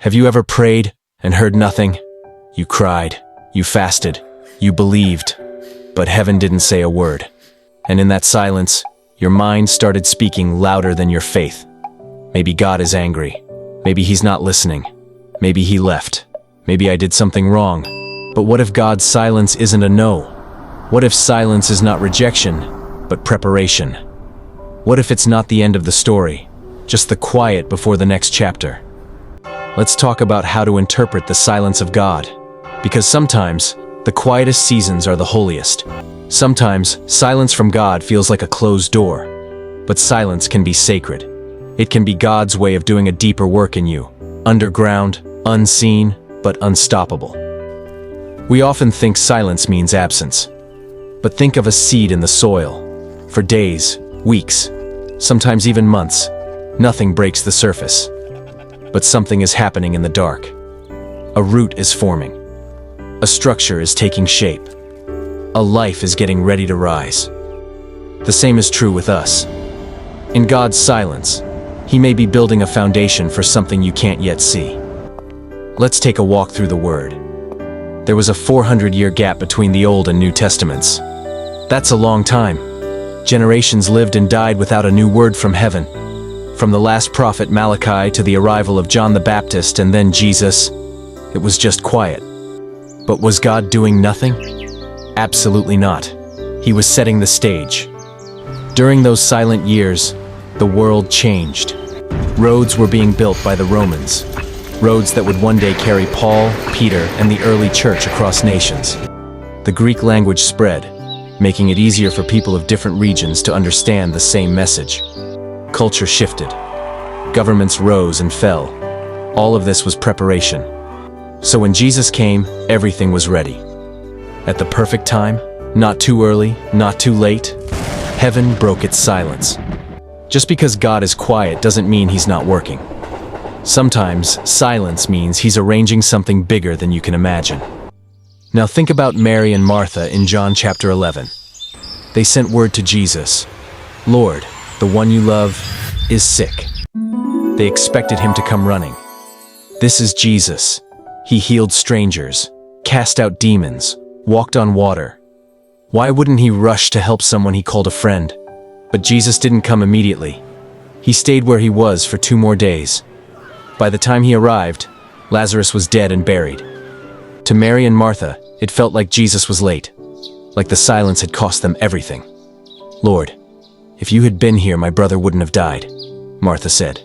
Have you ever prayed and heard nothing? You cried, you fasted, you believed, but heaven didn't say a word. And in that silence, your mind started speaking louder than your faith. Maybe God is angry. Maybe he's not listening. Maybe he left. Maybe I did something wrong. But what if God's silence isn't a no? What if silence is not rejection, but preparation? What if it's not the end of the story, just the quiet before the next chapter? Let's talk about how to interpret the silence of God. Because sometimes, the quietest seasons are the holiest. Sometimes, silence from God feels like a closed door. But silence can be sacred. It can be God's way of doing a deeper work in you. Underground, unseen, but unstoppable. We often think silence means absence. But think of a seed in the soil. For days, weeks, sometimes even months, nothing breaks the surface. But something is happening in the dark. A root is forming. A structure is taking shape. A life is getting ready to rise. The same is true with us. In God's silence, He may be building a foundation for something you can't yet see. Let's take a walk through the Word. There was a 400-year gap between the Old and New Testaments. That's a long time. Generations lived and died without a new word from heaven. From the last prophet Malachi to the arrival of John the Baptist and then Jesus, it was just quiet. But was God doing nothing? Absolutely not. He was setting the stage. During those silent years, the world changed. Roads were being built by the Romans. Roads that would one day carry Paul, Peter, and the early church across nations. The Greek language spread, making it easier for people of different regions to understand the same message. Culture shifted. Governments rose and fell. All of this was preparation. So when Jesus came, everything was ready. At the perfect time, not too early, not too late, heaven broke its silence. Just because God is quiet doesn't mean He's not working. Sometimes, silence means He's arranging something bigger than you can imagine. Now think about Mary and Martha in John chapter 11. They sent word to Jesus, "Lord, the one you love is sick." They expected Him to come running. This is Jesus. He healed strangers, cast out demons, walked on water. Why wouldn't He rush to help someone He called a friend? But Jesus didn't come immediately. He stayed where He was for 2 more days. By the time He arrived, Lazarus was dead and buried. To Mary and Martha, it felt like Jesus was late, like the silence had cost them everything. "Lord, if you had been here, my brother wouldn't have died," Martha said.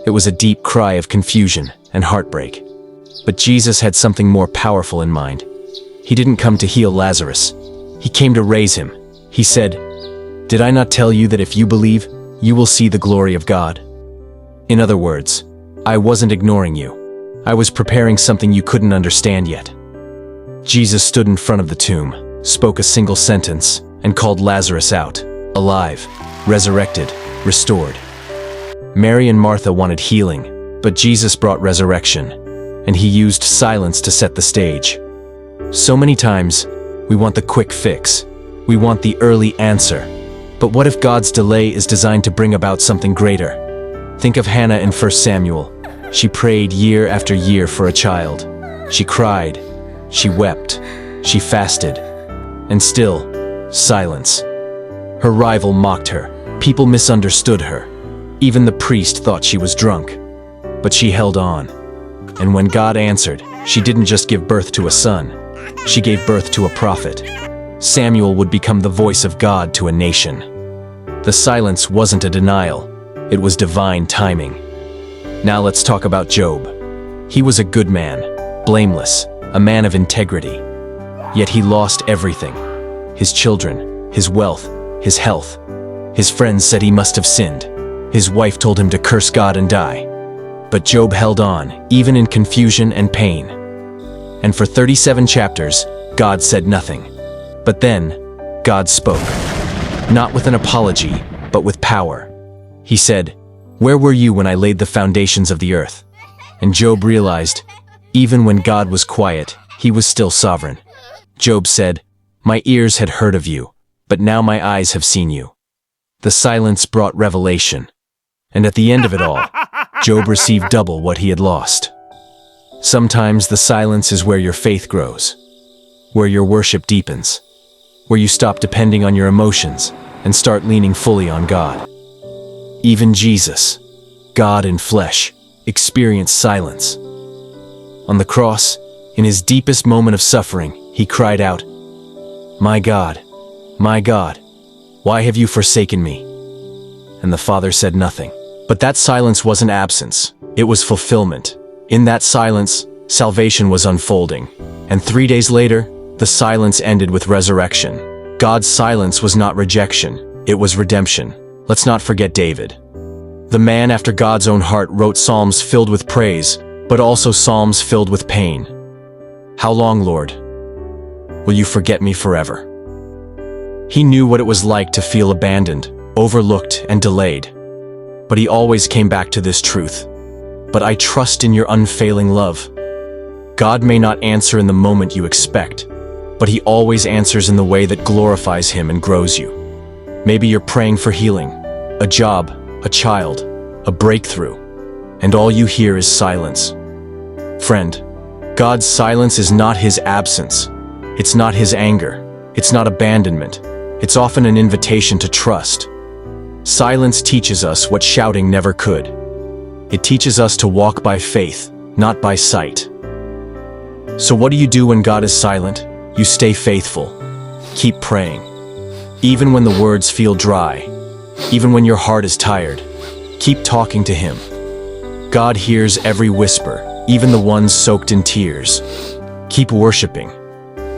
It was a deep cry of confusion and heartbreak. But Jesus had something more powerful in mind. He didn't come to heal Lazarus. He came to raise him. He said, "Did I not tell you that if you believe, you will see the glory of God?" In other words, I wasn't ignoring you. I was preparing something you couldn't understand yet. Jesus stood in front of the tomb, spoke a single sentence, and called Lazarus out, alive, resurrected, restored. Mary and Martha wanted healing, but Jesus brought resurrection, and He used silence to set the stage. So many times, we want the quick fix. We want the early answer. But what if God's delay is designed to bring about something greater? Think of Hannah in 1 Samuel. She prayed year after year for a child. She cried. She wept. She fasted. And still, silence. Her rival mocked her. People misunderstood her. Even the priest thought she was drunk. But she held on. And when God answered, she didn't just give birth to a son. She gave birth to a prophet. Samuel would become the voice of God to a nation. The silence wasn't a denial. It was divine timing. Now let's talk about Job. He was a good man, blameless, a man of integrity. Yet he lost everything. His children, his wealth, his health. His friends said he must have sinned. His wife told him to curse God and die. But Job held on, even in confusion and pain. And for 37 chapters, God said nothing. But then, God spoke. Not with an apology, but with power. He said, "Where were you when I laid the foundations of the earth?" And Job realized, even when God was quiet, He was still sovereign. Job said, "My ears had heard of you, but now my eyes have seen you." The silence brought revelation. And at the end of it all, Job received double what he had lost. Sometimes the silence is where your faith grows, where your worship deepens, where you stop depending on your emotions and start leaning fully on God. Even Jesus, God in flesh, experienced silence. On the cross, in his deepest moment of suffering, he cried out, my God, why have you forsaken me?" And the Father said nothing. But that silence wasn't absence, it was fulfillment. In that silence, salvation was unfolding. And 3 days later, the silence ended with resurrection. God's silence was not rejection, it was redemption. Let's not forget David. The man after God's own heart wrote psalms filled with praise, but also psalms filled with pain. "How long, Lord? Will you forget me forever?" He knew what it was like to feel abandoned, overlooked, and delayed. But he always came back to this truth. "But I trust in your unfailing love." God may not answer in the moment you expect, but he always answers in the way that glorifies him and grows you. Maybe you're praying for healing, a job, a child, a breakthrough, and all you hear is silence. Friend, God's silence is not his absence. It's not his anger. It's not abandonment. It's often an invitation to trust. Silence teaches us what shouting never could. It teaches us to walk by faith, not by sight. So what do you do when God is silent? You stay faithful. Keep praying. Even when the words feel dry, even when your heart is tired, keep talking to him. God hears every whisper, even the ones soaked in tears. Keep worshiping.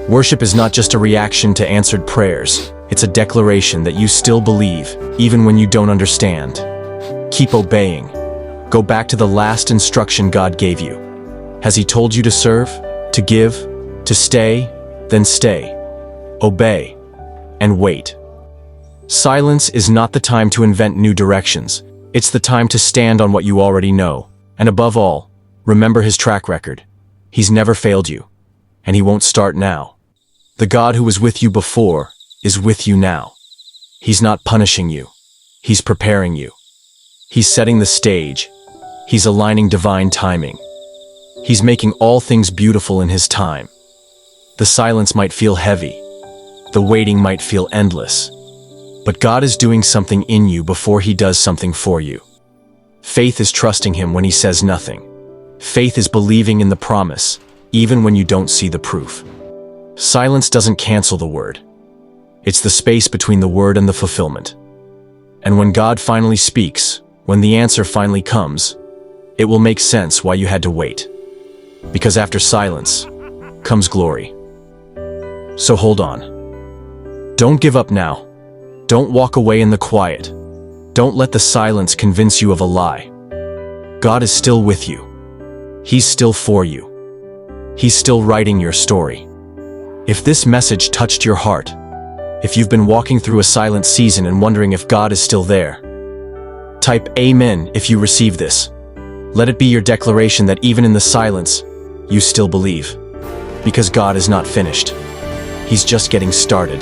Worship is not just a reaction to answered prayers. It's a declaration that you still believe, even when you don't understand. Keep obeying. Go back to the last instruction God gave you. Has he told you to serve, to give, to stay? Then stay. Obey. And wait. Silence is not the time to invent new directions. It's the time to stand on what you already know. And above all, remember his track record. He's never failed you. And he won't start now. The God who was with you before is with you now. He's not punishing you. He's preparing you. He's setting the stage. He's aligning divine timing. He's making all things beautiful in his time. The silence might feel heavy. The waiting might feel endless. But God is doing something in you before he does something for you. Faith is trusting him when he says nothing. Faith is believing in the promise, even when you don't see the proof. Silence doesn't cancel the word. It's the space between the word and the fulfillment. And when God finally speaks, when the answer finally comes, it will make sense why you had to wait. Because after silence comes glory. So hold on. Don't give up now. Don't walk away in the quiet. Don't let the silence convince you of a lie. God is still with you. He's still for you. He's still writing your story. If this message touched your heart, if you've been walking through a silent season and wondering if God is still there, type Amen if you receive this. Let it be your declaration that even in the silence, you still believe. Because God is not finished. He's just getting started.